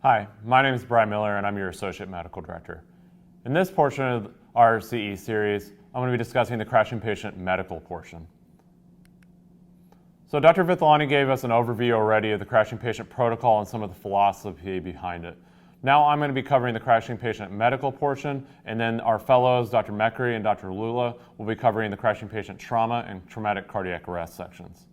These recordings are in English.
Hi, my name is Brian Miller and I'm your Associate Medical Director. In this portion of our CE series, I'm going to be discussing the crashing patient medical portion. So Dr. Vithalani gave us an overview already of the crashing patient protocol and some of the philosophy behind it. Now I'm going to be covering the crashing patient medical portion, and then our fellows, Dr. Mekri and Dr. Lula, will be covering the crashing patient trauma and traumatic cardiac arrest sections.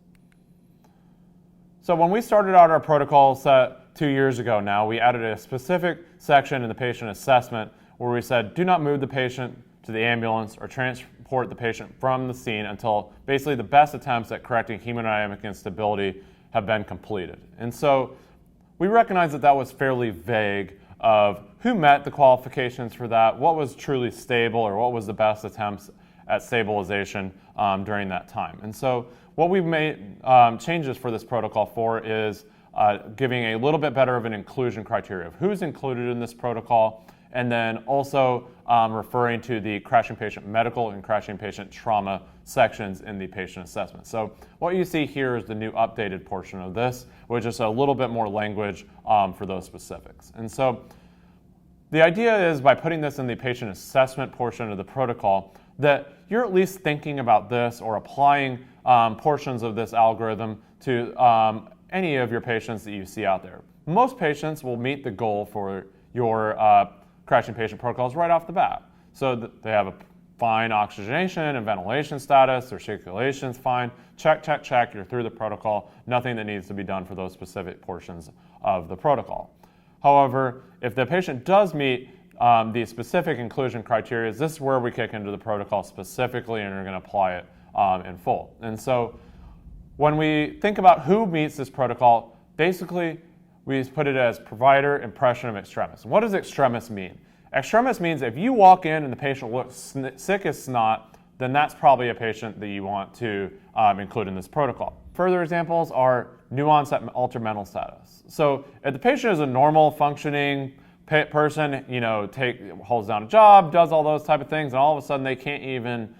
So when we started out our protocol set 2 years ago now, we added a specific section in the patient assessment where we said, do not move the patient to the ambulance or transport the patient from the scene until basically the best attempts at correcting hemodynamic instability have been completed. And so we recognized that that was fairly vague of who met the qualifications for that, what was truly stable, or what was the best attempts at stabilization during that time. And so what we've made changes for this protocol for is giving a little bit better of an inclusion criteria of who's included in this protocol, and then also referring to the crashing patient medical and crashing patient trauma sections in the patient assessment. So what you see here is the new updated portion of this, which is a little bit more language for those specifics. And so the idea is by putting this in the patient assessment portion of the protocol that you're at least thinking about this or applying portions of this algorithm to any of your patients that you see out there. Most patients will meet the goal for your crashing patient protocols right off the bat. So they have a fine oxygenation and ventilation status, their circulation's fine, check, check, check, you're through the protocol, nothing that needs to be done for those specific portions of the protocol. However, if the patient does meet the specific inclusion criteria, this is where we kick into the protocol specifically and are going to apply it in full. And so when we think about who meets this protocol, basically we put it as provider impression of extremis. What does extremis mean? Extremis means if you walk in and the patient looks sick as snot, then that's probably a patient that you want to include in this protocol. Further examples are new onset altered mental status. So if the patient is a normal functioning person, holds down a job, does all those type of things, and all of a sudden they can't even,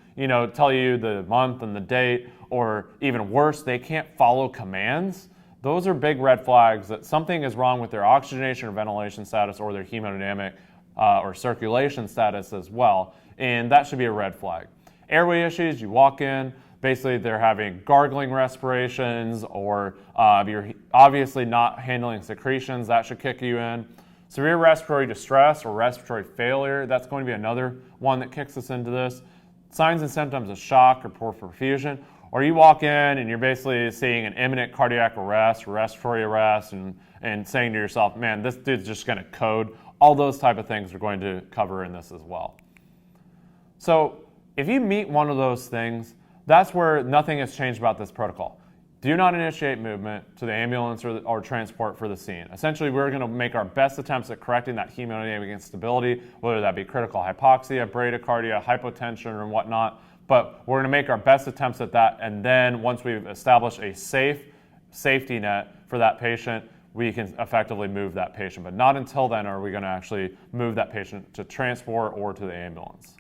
tell you the month and the date, or even worse, they can't follow commands. Those are big red flags that something is wrong with their oxygenation or ventilation status or their hemodynamic or circulation status as well, and that should be a red flag. Airway issues, you walk in, basically they're having gargling respirations or you're obviously not handling secretions, that should kick you in. Severe respiratory distress or respiratory failure, that's going to be another one that kicks us into this. Signs and symptoms of shock or poor perfusion, or you walk in and you're basically seeing an imminent cardiac arrest, respiratory arrest, and saying to yourself, man, this dude's just going to code. All those type of things we're going to cover in this as well. So if you meet one of those things, that's where nothing has changed about this protocol. Do not initiate movement to the ambulance or transport for the scene. Essentially, we're going to make our best attempts at correcting that hemodynamic instability, whether that be critical hypoxia, bradycardia, hypotension, or whatnot. But we're going to make our best attempts at that, and then once we've established a safety net for that patient, we can effectively move that patient. But not until then are we going to actually move that patient to transport or to the ambulance.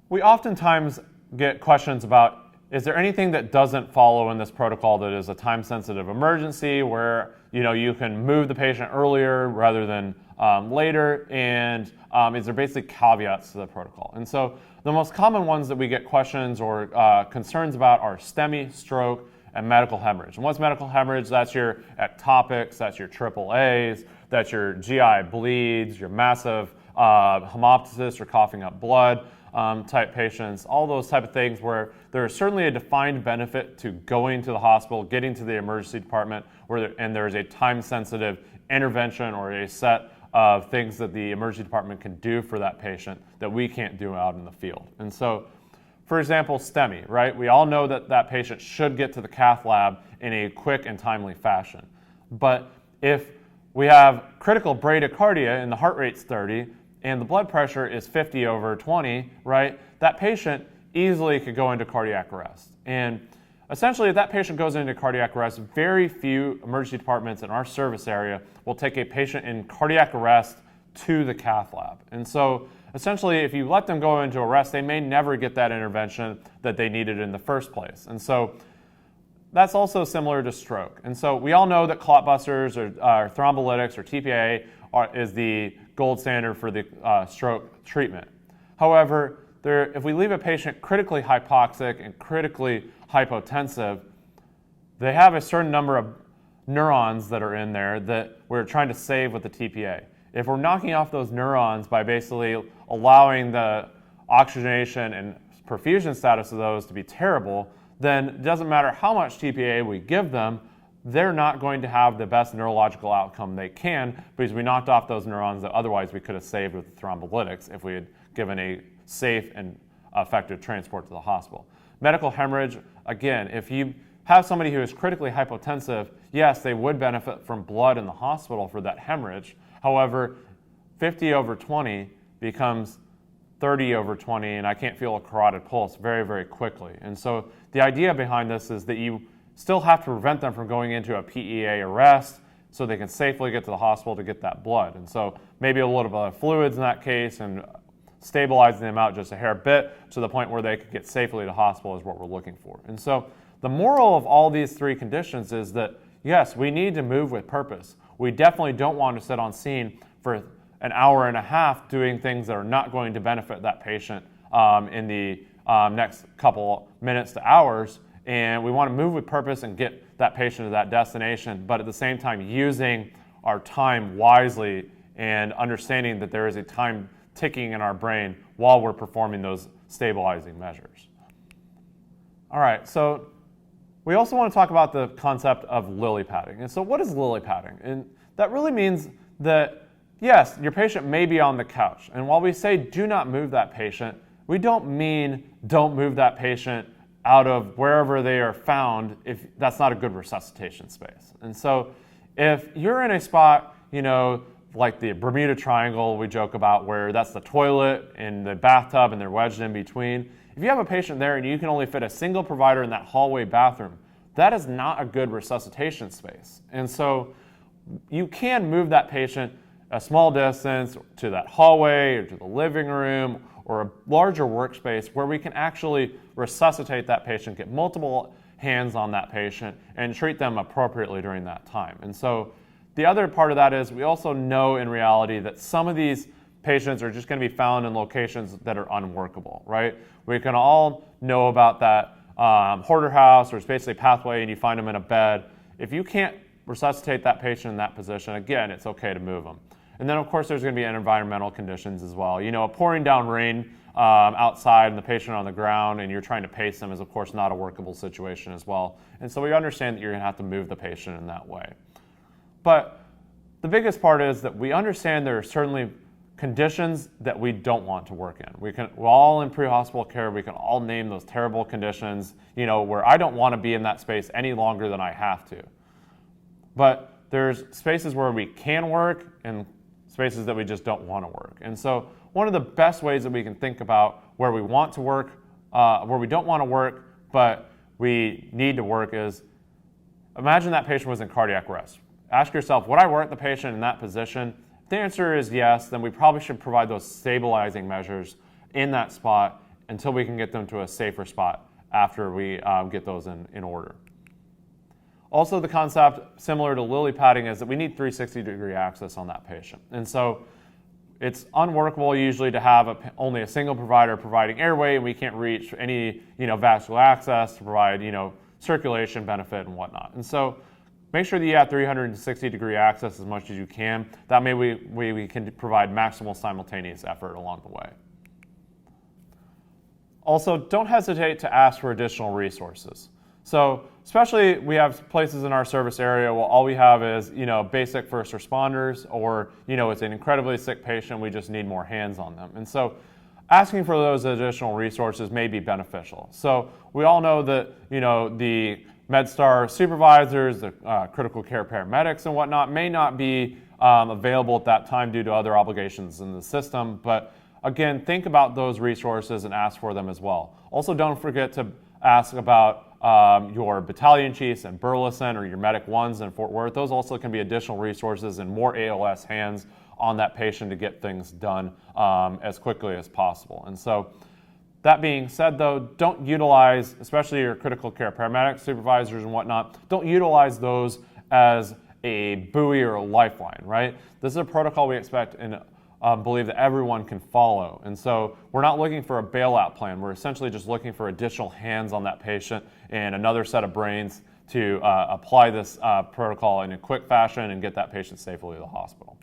We oftentimes get questions about, is there anything that doesn't follow in this protocol that is a time-sensitive emergency where you can move the patient earlier rather than later, and is there basically caveats to the protocol? And so the most common ones that we get questions or concerns about are STEMI, stroke, and medical hemorrhage. And what's medical hemorrhage? That's your ectopics, that's your AAAs, that's your GI bleeds, your massive hemoptysis or coughing up blood type patients, all those type of things where there is certainly a defined benefit to going to the hospital, getting to the emergency department, and there is a time-sensitive intervention or a set of things that the emergency department can do for that patient that we can't do out in the field. And so, for example, STEMI, right? We all know that that patient should get to the cath lab in a quick and timely fashion. But if we have critical bradycardia and the heart rate's 30 and the blood pressure is 50/20, right? That patient easily could go into cardiac arrest. And essentially, if that patient goes into cardiac arrest, very few emergency departments in our service area will take a patient in cardiac arrest to the cath lab. And so essentially, if you let them go into arrest, they may never get that intervention that they needed in the first place. And so that's also similar to stroke. And so we all know that clot busters or thrombolytics or TPA is the gold standard for the stroke treatment. However, if we leave a patient critically hypoxic and critically hypotensive, they have a certain number of neurons that are in there that we're trying to save with the TPA. If we're knocking off those neurons by basically allowing the oxygenation and perfusion status of those to be terrible, then it doesn't matter how much TPA we give them, they're not going to have the best neurological outcome they can because we knocked off those neurons that otherwise we could have saved with the thrombolytics if we had given a safe and effective transport to the hospital. Medical hemorrhage, again, if you have somebody who is critically hypotensive, yes, they would benefit from blood in the hospital for that hemorrhage. However, 50/20 becomes 30/20, and I can't feel a carotid pulse very, very quickly. And so the idea behind this is that you still have to prevent them from going into a PEA arrest so they can safely get to the hospital to get that blood. And so maybe a little bit of fluids in that case and stabilizing them out just a hair bit to the point where they could get safely to hospital is what we're looking for. And so the moral of all these three conditions is that, yes, we need to move with purpose. We definitely don't want to sit on scene for an hour and a half doing things that are not going to benefit that patient in the next couple minutes to hours. And we want to move with purpose and get that patient to that destination, but at the same time using our time wisely and understanding that there is a time ticking in our brain while we're performing those stabilizing measures. All right, so we also want to talk about the concept of lily padding. And so what is lily padding? And that really means that, yes, your patient may be on the couch. And while we say do not move that patient, we don't mean don't move that patient out of wherever they are found if that's not a good resuscitation space. And so if you're in a spot, like the Bermuda Triangle we joke about, where that's the toilet and the bathtub and they're wedged in between, if you have a patient there and you can only fit a single provider in that hallway bathroom, that is not a good resuscitation space. And so you can move that patient a small distance to that hallway or to the living room or a larger workspace where we can actually resuscitate that patient, get multiple hands on that patient, and treat them appropriately during that time. And so the other part of that is we also know in reality that some of these patients are just going to be found in locations that are unworkable, right? We can all know about that hoarder house, or it's basically a pathway and you find them in a bed. If you can't resuscitate that patient in that position, again, it's okay to move them. And then, of course, there's going to be environmental conditions as well. Pouring down rain outside and the patient on the ground and you're trying to pace them is, of course, not a workable situation as well. And so we understand that you're going to have to move the patient in that way. But the biggest part is that we understand there are certainly conditions that we don't want to work in. We're all in pre-hospital care. We can all name those terrible conditions, where I don't want to be in that space any longer than I have to. But there's spaces where we can work and spaces that we just don't want to work. And so one of the best ways that we can think about where we want to work, where we don't want to work, but we need to work is, imagine that patient was in cardiac arrest. Ask yourself, would I work the patient in that position? If the answer is yes, then we probably should provide those stabilizing measures in that spot until we can get them to a safer spot after we get those in order. Also, the concept, similar to lily padding, is that we need 360-degree access on that patient. And so it's unworkable usually to have only a single provider providing airway, and we can't reach any vascular access to provide circulation benefit and whatnot. And so make sure that you have 360-degree access as much as you can. That way we can provide maximal simultaneous effort along the way. Also, don't hesitate to ask for additional resources. So especially we have places in our service area where all we have is, basic first responders, or, it's an incredibly sick patient, we just need more hands on them. And so asking for those additional resources may be beneficial. So we all know that, the MedStar supervisors, the critical care paramedics and whatnot may not be available at that time due to other obligations in the system. But again, think about those resources and ask for them as well. Also, don't forget to ask about your battalion chiefs in Burleson or your medic ones in Fort Worth. Those also can be additional resources and more ALS hands on that patient to get things done as quickly as possible. And so That being said, though, don't utilize, especially your critical care paramedics, supervisors, and whatnot, don't utilize those as a buoy or a lifeline, right? This is a protocol we expect and believe that everyone can follow. And so we're not looking for a bailout plan. We're essentially just looking for additional hands on that patient and another set of brains to apply this protocol in a quick fashion and get that patient safely to the hospital.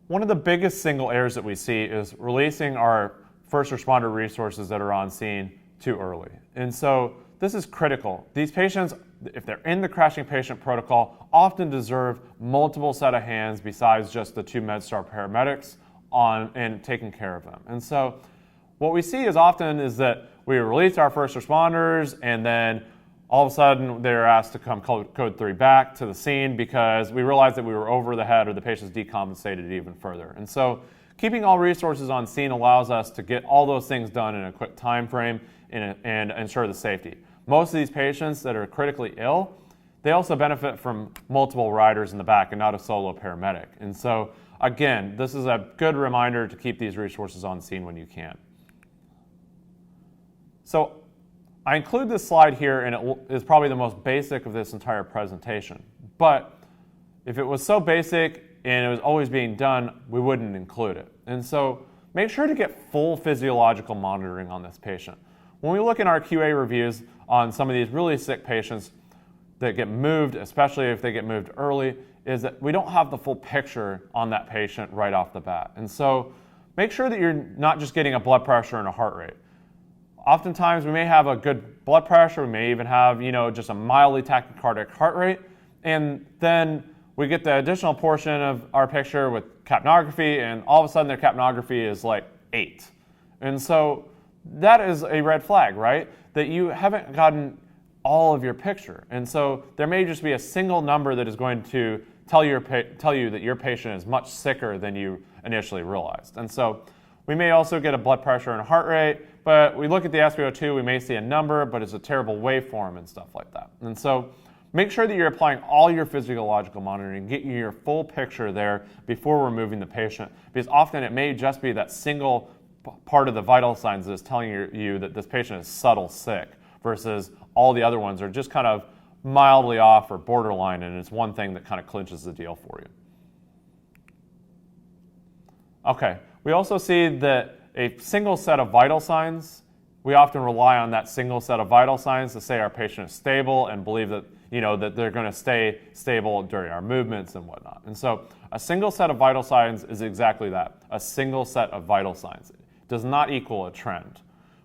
One of the biggest single errors that we see is releasing our first responder resources that are on scene too early. And so this is critical. These patients, if they're in the crashing patient protocol, often deserve multiple set of hands besides just the 2 MedStar paramedics on and taking care of them. And so what we see is often is that we release our first responders and then all of a sudden they're asked to come code 3 back to the scene because we realized that we were over the head or the patient's decompensated even further. And so keeping all resources on scene allows us to get all those things done in a quick time frame and ensure the safety. Most of these patients that are critically ill, they also benefit from multiple riders in the back and not a solo paramedic. And so again, this is a good reminder to keep these resources on scene when you can. So I include this slide here, and it is probably the most basic of this entire presentation. But if it was so basic and it was always being done, we wouldn't include it. And so make sure to get full physiological monitoring on this patient. When we look in our QA reviews on some of these really sick patients that get moved, especially if they get moved early, is that we don't have the full picture on that patient right off the bat. And so make sure that you're not just getting a blood pressure and a heart rate. Oftentimes we may have a good blood pressure, we may even have, just a mildly tachycardic heart rate, and then we get the additional portion of our picture with capnography, and all of a sudden their capnography is like 8. And so that is a red flag, right? That you haven't gotten all of your picture. And so there may just be a single number that is going to tell you that your patient is much sicker than you initially realized. And so we may also get a blood pressure and a heart rate, but we look at the SpO2, we may see a number, but it's a terrible waveform and stuff like that. And so make sure that you're applying all your physiological monitoring, get you your full picture there before removing the patient, because often it may just be that single part of the vital signs that is telling you that this patient is subtle sick versus all the other ones are just kind of mildly off or borderline, and it's one thing that kind of clinches the deal for you. Okay, we also see that a single set of vital signs, we often rely on that single set of vital signs to say our patient is stable and believe that, that they're going to stay stable during our movements and whatnot. And so a single set of vital signs is exactly that, a single set of vital signs. It does not equal a trend.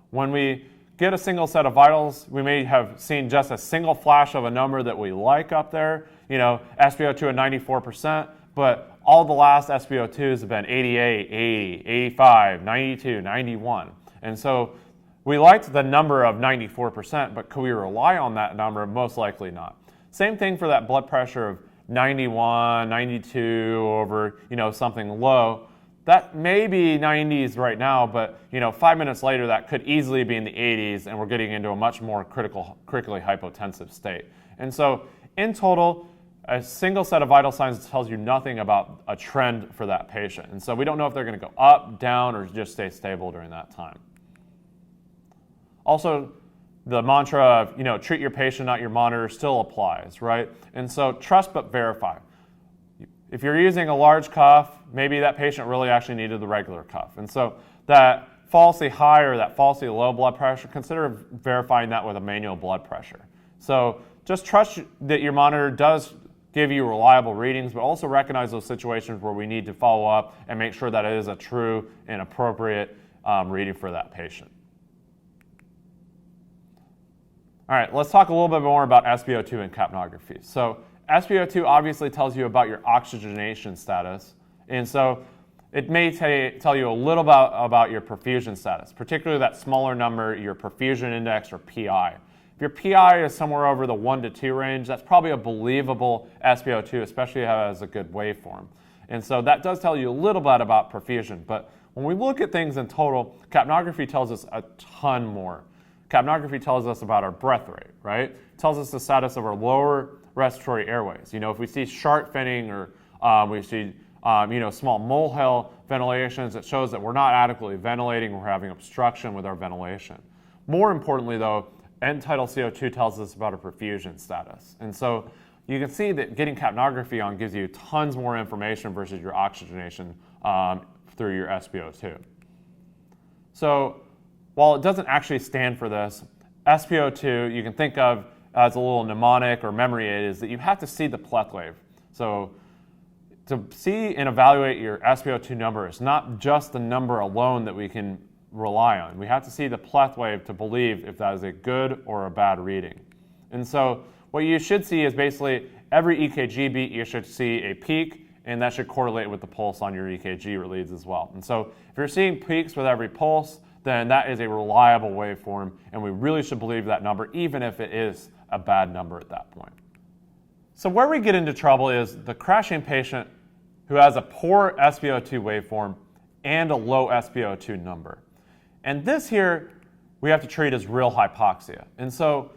When we get a single set of vitals, we may have seen just a single flash of a number that we like up there, SpO2 at 94%, but all the last SpO2s have been 88, 80, 85, 92, 91. And so we liked the number of 94%, but could we rely on that number? Most likely not. Same thing for that blood pressure of 91, 92 over, something low. That may be 90s right now, but 5 minutes later that could easily be in the 80s, and we're getting into a much more critically hypotensive state. And so in total, a single set of vital signs tells you nothing about a trend for that patient. And so we don't know if they're going to go up, down, or just stay stable during that time. Also, the mantra of, treat your patient, not your monitor, still applies, right? And so trust but verify. If you're using a large cuff, maybe that patient really actually needed the regular cuff. And so that falsely high or that falsely low blood pressure, consider verifying that with a manual blood pressure. So just trust that your monitor does give you reliable readings, but also recognize those situations where we need to follow up and make sure that it is a true and appropriate reading for that patient. All right, let's talk a little bit more about SpO2 and capnography. So SpO2 obviously tells you about your oxygenation status, and so it may tell you a little about your perfusion status, particularly that smaller number, your perfusion index or PI. If your PI is somewhere over the 1 to 2 range, that's probably a believable SpO2, especially if it has a good waveform. And so that does tell you a little bit about perfusion, but when we look at things in total, capnography tells us a ton more. Capnography tells us about our breath rate, right? It tells us the status of our lower respiratory airways. If we see sharp thinning or we see small molehill ventilations. It shows that we're not adequately ventilating, we're having obstruction with our ventilation. More importantly though, end-tidal CO2 tells us about our perfusion status. And so you can see that getting capnography on gives you tons more information versus your oxygenation through your SpO2. So while it doesn't actually stand for this, SpO2 you can think of as a little mnemonic or memory aid is that you have to see the pleth wave. So to see and evaluate your SpO2 number, it's not just the number alone that we can rely on. We have to see the pleth wave to believe if that is a good or a bad reading. And so what you should see is basically every EKG beat you should see a peak, and that should correlate with the pulse on your EKG leads as well. And so if you're seeing peaks with every pulse, then that is a reliable waveform, and we really should believe that number even if it is a bad number at that point. So where we get into trouble is the crashing patient who has a poor SpO2 waveform and a low SpO2 number. And this here we have to treat as real hypoxia. And so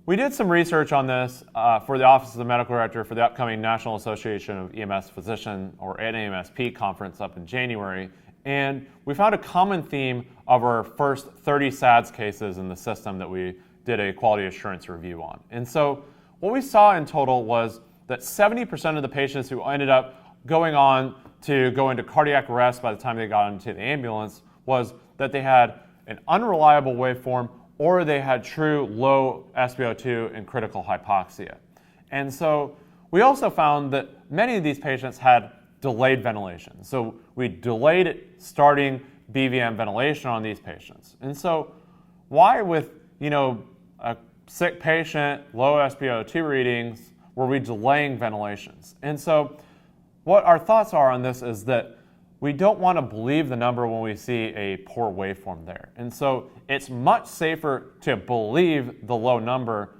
we did some research on this for the Office of the Medical Director for the upcoming National Association of EMS Physician, or NAMSP conference up in January. And we found a common theme of our first 30 SADS cases in the system that we did a quality assurance review on. And so what we saw in total was that 70% of the patients who ended up going on to go into cardiac arrest by the time they got into the ambulance was that they had an unreliable waveform or they had true low SpO2 and critical hypoxia. And so we also found that many of these patients had delayed ventilation. So we delayed starting BVM ventilation on these patients. And so why with a sick patient, low SpO2 readings, were we delaying ventilations? And so what our thoughts are on this is that we don't want to believe the number when we see a poor waveform there. And so it's much safer to believe the low number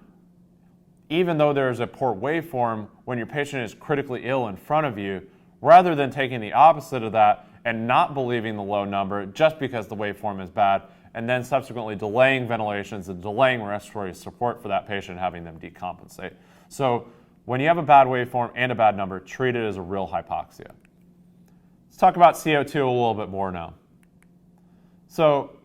even though there's a poor waveform when your patient is critically ill in front of you, rather than taking the opposite of that and not believing the low number just because the waveform is bad, and then subsequently delaying ventilations and delaying respiratory support for that patient, having them decompensate. So when you have a bad waveform and a bad number, treat it as a real hypoxia. Let's talk about CO2 a little bit more now. So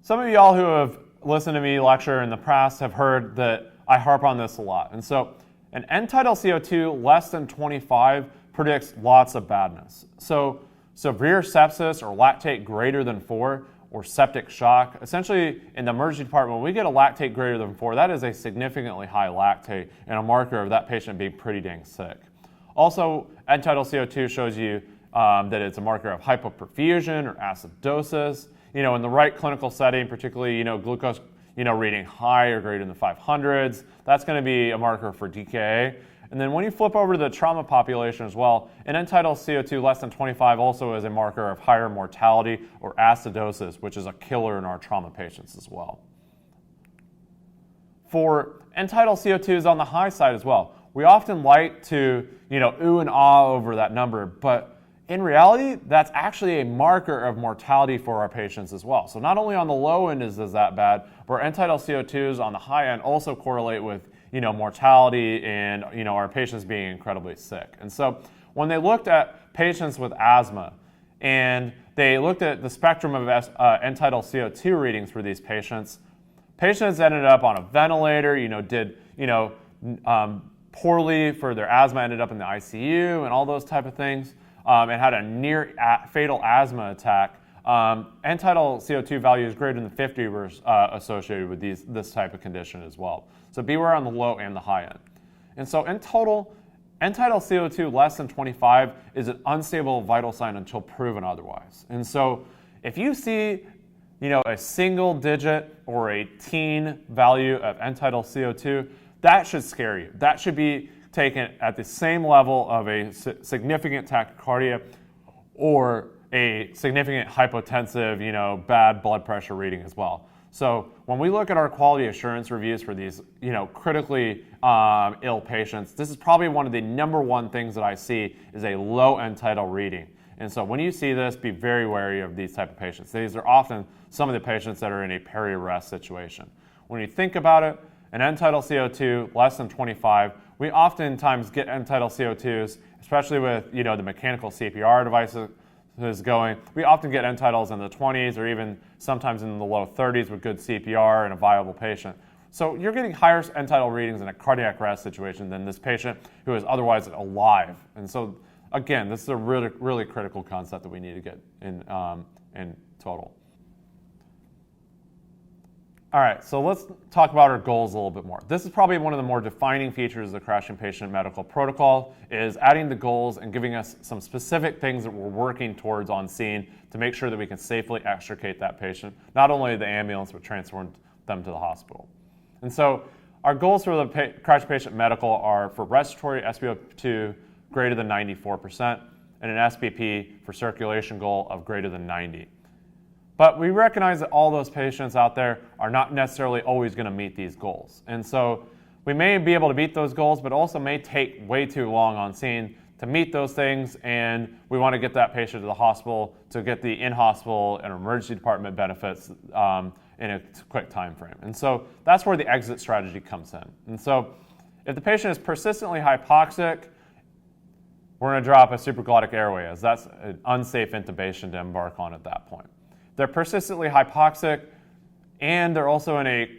some of y'all who have listened to me lecture in the past have heard that I harp on this a lot. And so an end-tidal CO2 less than 25 predicts lots of badness. So severe sepsis or lactate greater than 4 or septic shock, essentially in the emergency department, when we get a lactate greater than 4, that is a significantly high lactate and a marker of that patient being pretty dang sick. Also, end-tidal CO2 shows you that it's a marker of hypoperfusion or acidosis. In the right clinical setting, particularly, glucose, reading high or greater than 500s, that's going to be a marker for DKA. And then when you flip over to the trauma population as well, an end-tidal CO2 less than 25 also is a marker of higher mortality or acidosis, which is a killer in our trauma patients as well. For end-tidal CO2s on the high side as well, we often like to, ooh and ah over that number, but in reality, that's actually a marker of mortality for our patients as well. So not only on the low end is that bad, but our end-tidal CO2s on the high end also correlate with mortality and our patients being incredibly sick. And so when they looked at patients with asthma and they looked at the spectrum of end-tidal CO2 readings for these patients ended up on a ventilator, did poorly for their asthma, ended up in the ICU and all those type of things, and had a near fatal asthma attack. End-tidal CO2 values greater than 50 were associated with this type of condition as well. So beware on the low and the high end. And so in total, end-tidal CO2 less than 25 is an unstable vital sign until proven otherwise. And so if you see a single digit or a teen value of end-tidal CO2, that should scare you. That should be taken at the same level of a significant tachycardia or a significant hypotensive, bad blood pressure reading as well. So when we look at our quality assurance reviews for these, critically ill patients, this is probably one of the number one things that I see is a low end-tidal reading. And so when you see this, be very wary of these type of patients. These are often some of the patients that are in a peri-arrest situation. When you think about it, an end-tidal CO2 less than 25 we oftentimes get end-tidal CO2s, especially with the mechanical CPR devices going. We often get end-tidals in the 20s or even sometimes in the low 30s with good CPR and a viable patient. So you're getting higher end-tidal readings in a cardiac arrest situation than this patient who is otherwise alive. And so again, this is a really, really critical concept that we need to get in total. All right, so let's talk about our goals a little bit more. This is probably one of the more defining features of the crashing patient medical protocol, is adding the goals and giving us some specific things that we're working towards on scene to make sure that we can safely extricate that patient, not only the ambulance, but transfer them to the hospital. And so our goals for the crashing patient medical are for respiratory SpO2 greater than 94% and an SBP for circulation goal of greater than 90. But we recognize that all those patients out there are not necessarily always going to meet these goals. And so we may be able to meet those goals, but also may take way too long on scene to meet those things, and we want to get that patient to the hospital to get the in-hospital and emergency department benefits in a quick time frame. And so that's where the exit strategy comes in. And so if the patient is persistently hypoxic, we're going to drop a supraglottic airway, as that's an unsafe intubation to embark on at that point. They're persistently hypoxic, and they're also in a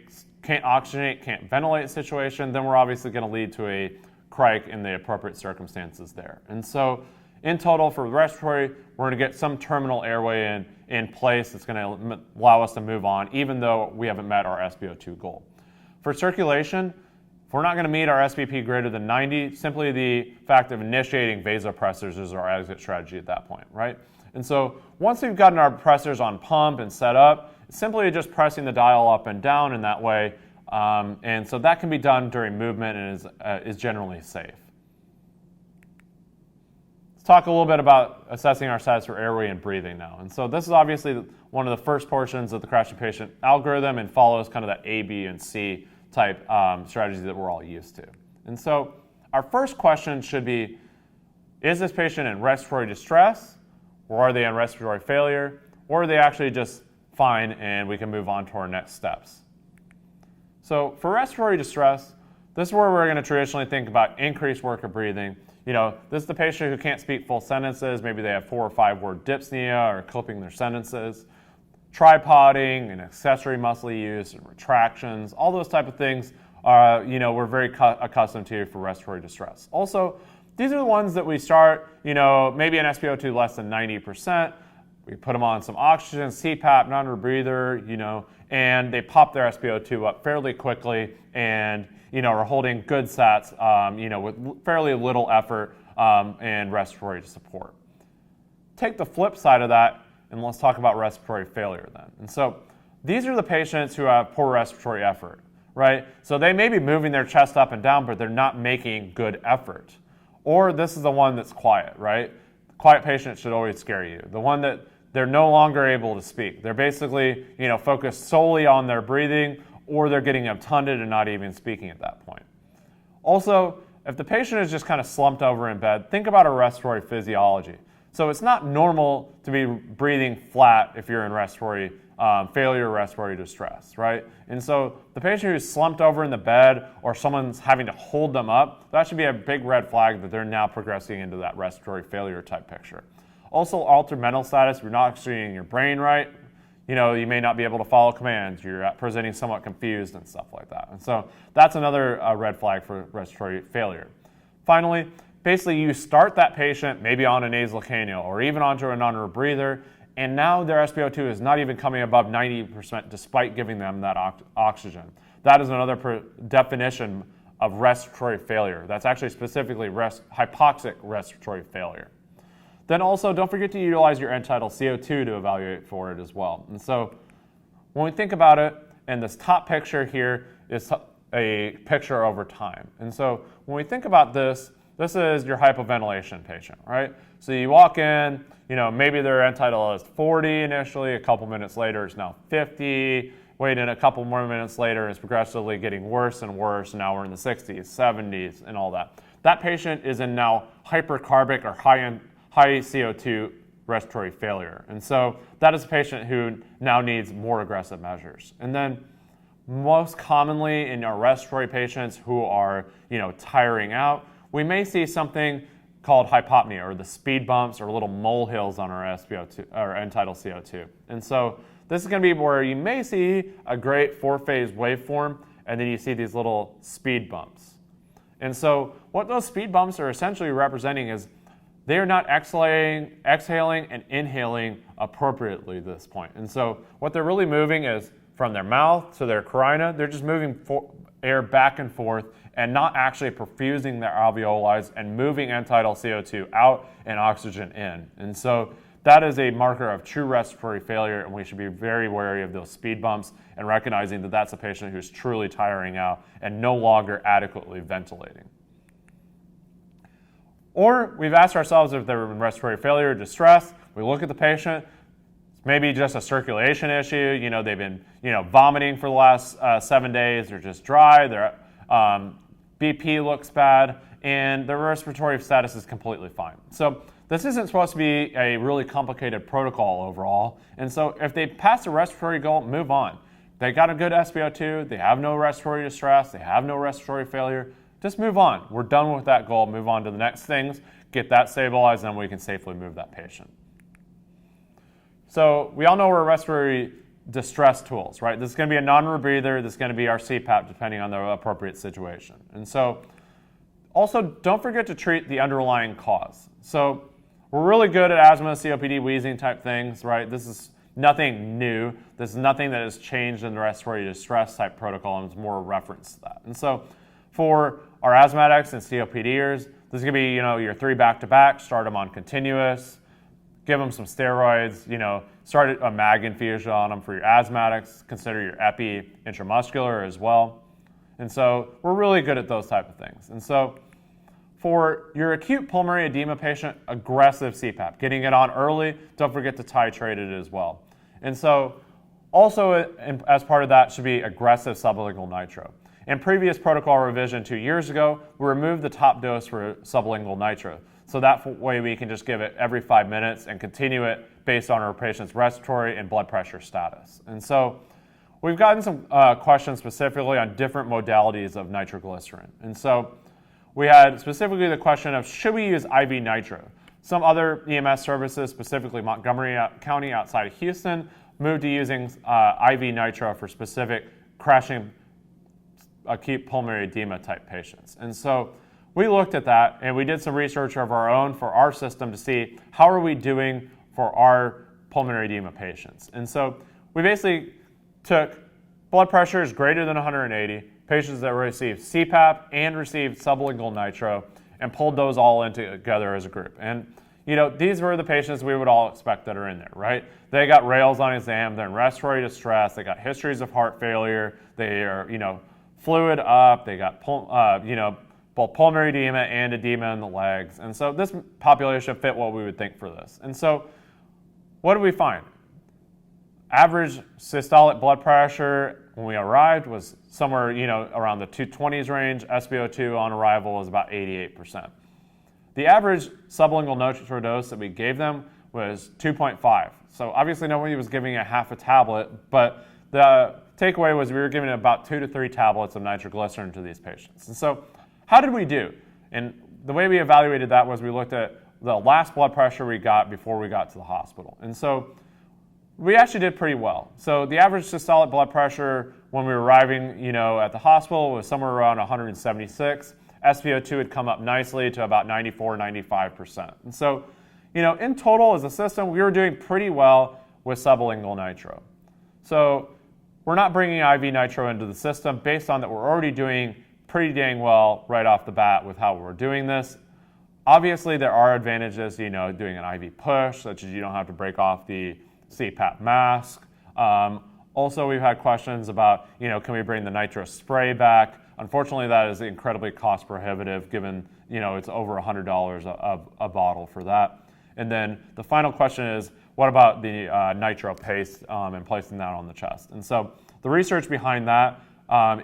can't oxygenate, can't ventilate situation, then we're obviously going to lead to a cric in the appropriate circumstances there. And so in total for respiratory, we're going to get some terminal airway in place that's going to allow us to move on, even though we haven't met our SpO2 goal. For circulation, if we're not going to meet our SBP greater than 90, simply the fact of initiating vasopressors is our exit strategy at that point, right? And so once we've gotten our pressors on pump and set up, it's simply just pressing the dial up and down in that way. And so that can be done during movement and is generally safe. Let's talk a little bit about assessing our status for airway and breathing now. And so this is obviously one of the first portions of the crashing patient algorithm and follows kind of that A, B, and C type strategy that we're all used to. And so our first question should be, is this patient in respiratory distress? Or are they in respiratory failure? Or are they actually just fine and we can move on to our next steps? So for respiratory distress, this is where we're going to traditionally think about increased work of breathing. This is the patient who can't speak full sentences. Maybe they have 4 or 5 word dyspnea or clipping their sentences. Tripoding and accessory muscle use and retractions, all those type of things we're very accustomed to for respiratory distress. Also, these are the ones that we start, maybe an SpO2 less than 90%. We put them on some oxygen, CPAP, non-rebreather, and they pop their SpO2 up fairly quickly and, are holding good sats, with fairly little effort and respiratory support. Take the flip side of that, and let's talk about respiratory failure then. And so these are the patients who have poor respiratory effort, right? So they may be moving their chest up and down, but they're not making good effort. Or this is the one that's quiet, right? Quiet patient should always scare you. The one that they're no longer able to speak. They're basically, focused solely on their breathing, or they're getting obtunded and not even speaking at that point. Also, if the patient is just kind of slumped over in bed, think about a respiratory physiology. So it's not normal to be breathing flat if you're in respiratory failure or respiratory distress, right? And so the patient who's slumped over in the bed or someone's having to hold them up, that should be a big red flag that they're now progressing into that respiratory failure type picture. Also, altered mental status, you're not oxygenating your brain right. You may not be able to follow commands. You're presenting somewhat confused and stuff like that. And so that's another red flag for respiratory failure. Finally, basically you start that patient maybe on a nasal cannula or even onto a non-rebreather, and now their SpO2 is not even coming above 90% despite giving them that oxygen. That is another definition of respiratory failure. That's actually specifically hypoxic respiratory failure. Then also, don't forget to utilize your end-tidal CO2 to evaluate for it as well. And so when we think about it, and this top picture here is a picture over time. And so when we think about this, this is your hypoventilation patient, right? So you walk in, maybe their end-tidal is 40 initially, a couple minutes later it's now 50, wait in a couple more minutes later it's progressively getting worse and worse, and now we're in the 60s, 70s, and all that. That patient is in now hypercarbic or high CO2 respiratory failure. And so that is a patient who now needs more aggressive measures. And then most commonly in our respiratory patients who are, tiring out, we may see something called hypopnea, or the speed bumps or little molehills on our SpO2 or end-tidal CO2. And so this is going to be where you may see a great 4-phase waveform, and then you see these little speed bumps. And so what those speed bumps are essentially representing is they are not exhaling and inhaling appropriately at this point. And so what they're really moving is from their mouth to their carina. They're just moving air back and forth and not actually perfusing their alveoli and moving end-tidal CO2 out and oxygen in. And so that is a marker of true respiratory failure, and we should be very wary of those speed bumps and recognizing that that's a patient who's truly tiring out and no longer adequately ventilating. Or we've asked ourselves if they're in respiratory failure or distress. We look at the patient, maybe just a circulation issue. They've been, vomiting for the last 7 days. They're just dry. Their BP looks bad, and their respiratory status is completely fine. So this isn't supposed to be a really complicated protocol overall. And so if they pass the respiratory goal, move on. They got a good SpO2. They have no respiratory distress. They have no respiratory failure. Just move on. We're done with that goal. Move on to the next things. Get that stabilized, and then we can safely move that patient. So we all know we're respiratory distress tools, right? This is going to be a non-rebreather. This is going to be our CPAP, depending on the appropriate situation. And so also don't forget to treat the underlying cause. So we're really good at asthma, COPD, wheezing type things, right? This is nothing new. This is nothing that has changed in the respiratory distress type protocol, and it's more a reference to that. And so for our asthmatics and COPDers, this is going to be, your 3 back-to-back, start them on continuous, give them some steroids, start a MAG infusion on them for your asthmatics, consider your epi intramuscular as well. And so we're really good at those type of things. And so for your acute pulmonary edema patient, aggressive CPAP, getting it on early, don't forget to titrate it as well. And so also as part of that should be aggressive sublingual nitro. In previous protocol revision 2 years ago, we removed the top dose for sublingual nitro. So that way we can just give it every 5 minutes and continue it based on our patient's respiratory and blood pressure status. And so we've gotten some questions specifically on different modalities of nitroglycerin. And so we had specifically the question of, should we use IV nitro? Some other EMS services, specifically Montgomery County outside of Houston, moved to using IV nitro for specific crashing acute pulmonary edema type patients. And so we looked at that, and we did some research of our own for our system to see how are we doing for our pulmonary edema patients. And so we basically took blood pressures greater than 180, patients that received CPAP and received sublingual nitro, and pulled those all in together as a group. And these were the patients we would all expect that are in there, right? They got rails on exam, they're in respiratory distress, they got histories of heart failure, they are, fluid up, they got both pulmonary edema and edema in the legs. And so this population fit what we would think for this. And so what did we find? Average systolic blood pressure when we arrived was somewhere, around the 220s range. SpO2 on arrival was about 88%. The average sublingual nitro dose that we gave them was 2.5. So obviously nobody was giving a half a tablet, but the takeaway was we were giving about 2 to 3 tablets of nitroglycerin to these patients. And so how did we do? And the way we evaluated that was we looked at the last blood pressure we got before we got to the hospital. And so we actually did pretty well. So the average systolic blood pressure when we were arriving, at the hospital was somewhere around 176. SpO2 had come up nicely to about 94, 95%. And so, in total as a system, we were doing pretty well with sublingual nitro. So we're not bringing IV nitro into the system based on that we're already doing pretty dang well right off the bat with how we're doing this. Obviously, there are advantages, doing an IV push, such as you don't have to break off the CPAP mask. Also, we've had questions about, can we bring the nitro spray back? Unfortunately, that is incredibly cost prohibitive given, it's over $100 a bottle for that. And then the final question is, what about the nitro paste and placing that on the chest? And so the research behind that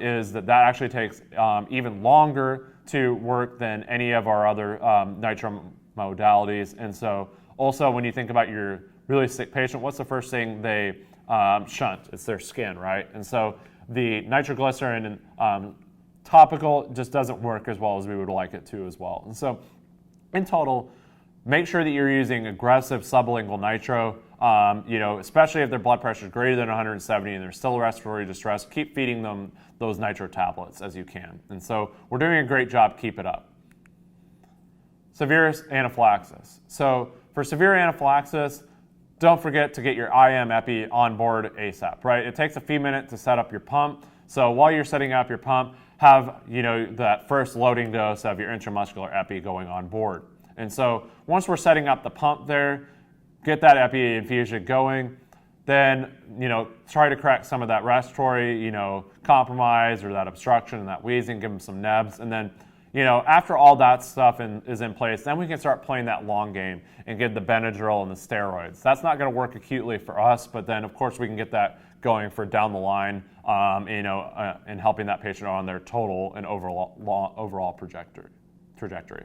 is that actually takes even longer to work than any of our other nitro modalities. And so also when you think about your really sick patient, what's the first thing they shunt? It's their skin, right? And so the nitroglycerin topical just doesn't work as well as we would like it to as well. And so in total, make sure that you're using aggressive sublingual nitro, especially if their blood pressure is greater than 170 and they're still respiratory distress. Keep feeding them those nitro tablets as you can. And so we're doing a great job. Keep it up. Severe anaphylaxis. So for severe anaphylaxis, don't forget to get your IM epi on board ASAP, right? It takes a few minutes to set up your pump. So while you're setting up your pump, have that first loading dose of your intramuscular epi going on board. And so once we're setting up the pump there, get that epi infusion going, then try to correct some of that respiratory compromise or that obstruction and that wheezing, give them some nebs, and then after all that stuff is in place, then we can start playing that long game and get the Benadryl and the steroids. That's not going to work acutely for us, but then of course we can get that going for down the line, and helping that patient on their total and overall trajectory.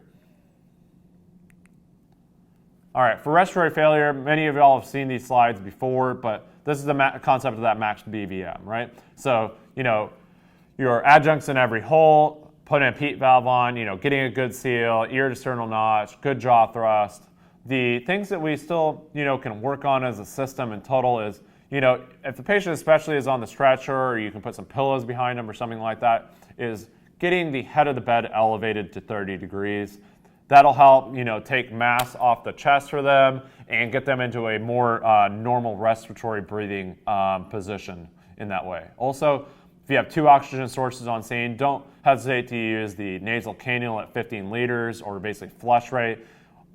All right, for respiratory failure, many of y'all have seen these slides before, but this is the concept of that max BVM, right? So, your adjuncts in every hole, putting a PEEP valve on, getting a good seal, ear to sternal notch, good jaw thrust. The things that we still, can work on as a system in total is, if the patient especially is on the stretcher or you can put some pillows behind them or something like that, is getting the head of the bed elevated to 30 degrees. That'll help, take mass off the chest for them and get them into a more normal respiratory breathing position in that way. Also, if you have 2 oxygen sources on scene, don't hesitate to use the nasal cannula at 15 liters or basically flush rate.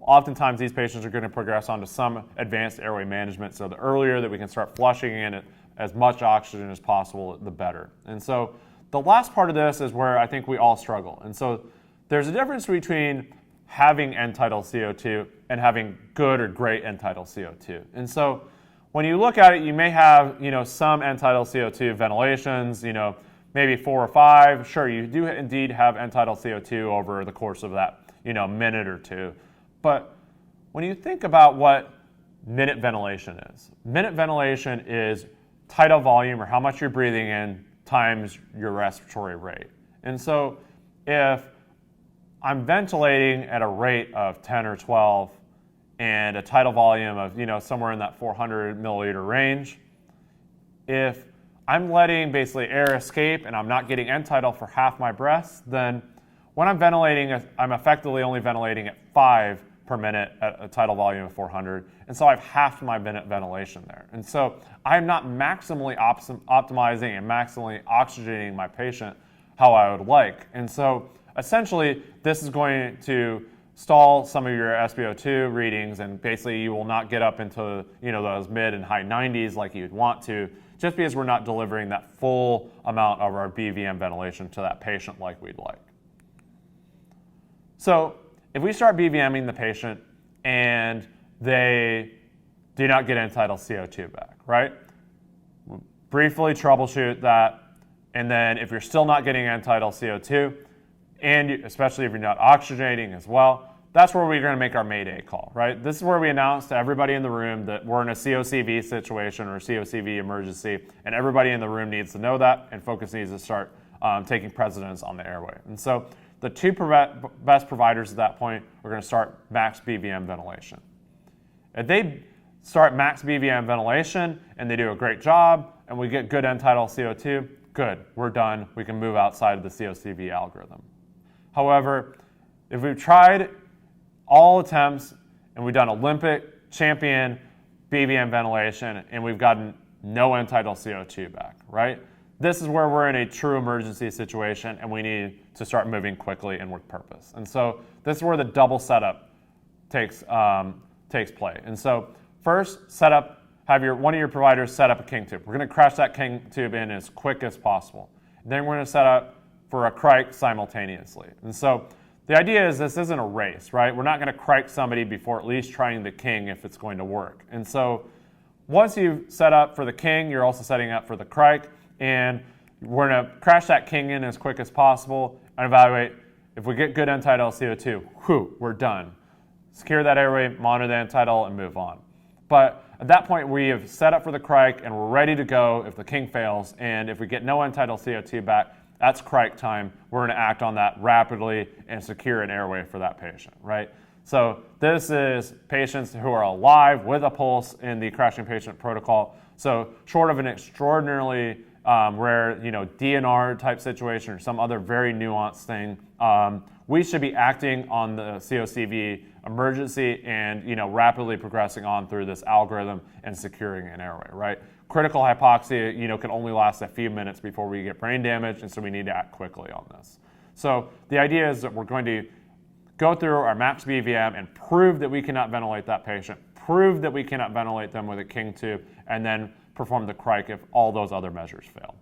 Oftentimes, these patients are going to progress onto some advanced airway management, so the earlier that we can start flushing in as much oxygen as possible, the better. And so the last part of this is where I think we all struggle. And so there's a difference between having end-tidal CO2 and having good or great end-tidal CO2. And so when you look at it, you may have, some end-tidal CO2 ventilations, maybe 4 or 5. Sure, you do indeed have end-tidal CO2 over the course of that, minute or 2. But when you think about what minute ventilation is tidal volume, or how much you're breathing in, times your respiratory rate. And so if I'm ventilating at a rate of 10 or 12 and a tidal volume of somewhere in that 400 milliliter range, if I'm letting basically air escape and I'm not getting end tidal for half my breaths, then when I'm ventilating, I'm effectively only ventilating at 5 per minute at a tidal volume of 400, and so I've halved my minute ventilation there. And so I'm not maximally optimizing and maximally oxygenating my patient how I would like. And so essentially, this is going to stall some of your SpO2 readings, and basically you will not get up into those mid and high 90s like you'd want to, just because we're not delivering that full amount of our BVM ventilation to that patient like we'd like. So if we start BVMing the patient and they do not get end-tidal CO2 back, right? We'll briefly troubleshoot that, and then if you're still not getting end-tidal CO2, and especially if you're not oxygenating as well, that's where we're going to make our Mayday call, right? This is where we announce to everybody in the room that we're in a COCV situation or a COCV emergency, and everybody in the room needs to know that, and focus needs to start taking precedence on the airway. And so the 2 best providers at that point are going to start max BVM ventilation. If they start max BVM ventilation and they do a great job and we get good end-tidal CO2, good, we're done. We can move outside of the COCV algorithm. However, if we've tried all attempts and we've done Olympic champion BVM ventilation and we've gotten no end-tidal CO2 back, right? This is where we're in a true emergency situation and we need to start moving quickly and with purpose. And so this is where the double setup takes play. And so first, have one of your providers set up a king tube. We're going to crash that king tube in as quick as possible. Then we're going to set up for a crike simultaneously. And so the idea is this isn't a race, right? We're not going to crike somebody before at least trying the king if it's going to work. And so once you've set up for the king, you're also setting up for the crike, and we're going to crash that king in as quick as possible and evaluate if we get good end-tidal CO2, we're done. Secure that airway, monitor the end-tidal, and move on. But at that point, we have set up for the crike and we're ready to go if the king fails. And if we get no untitled CO2 back, that's crike time. We're going to act on that rapidly and secure an airway for that patient, right? So this is patients who are alive with a pulse in the crashing patient protocol. So short of an extraordinarily rare, DNR type situation or some other very nuanced thing, we should be acting on the COCV emergency and rapidly progressing on through this algorithm and securing an airway, right? Critical hypoxia, can only last a few minutes before we get brain damage, and so we need to act quickly on this. So the idea is that we're going to go through our max BVM and prove that we cannot ventilate that patient, prove that we cannot ventilate them with a king tube, and then perform the crike if all those other measures fail.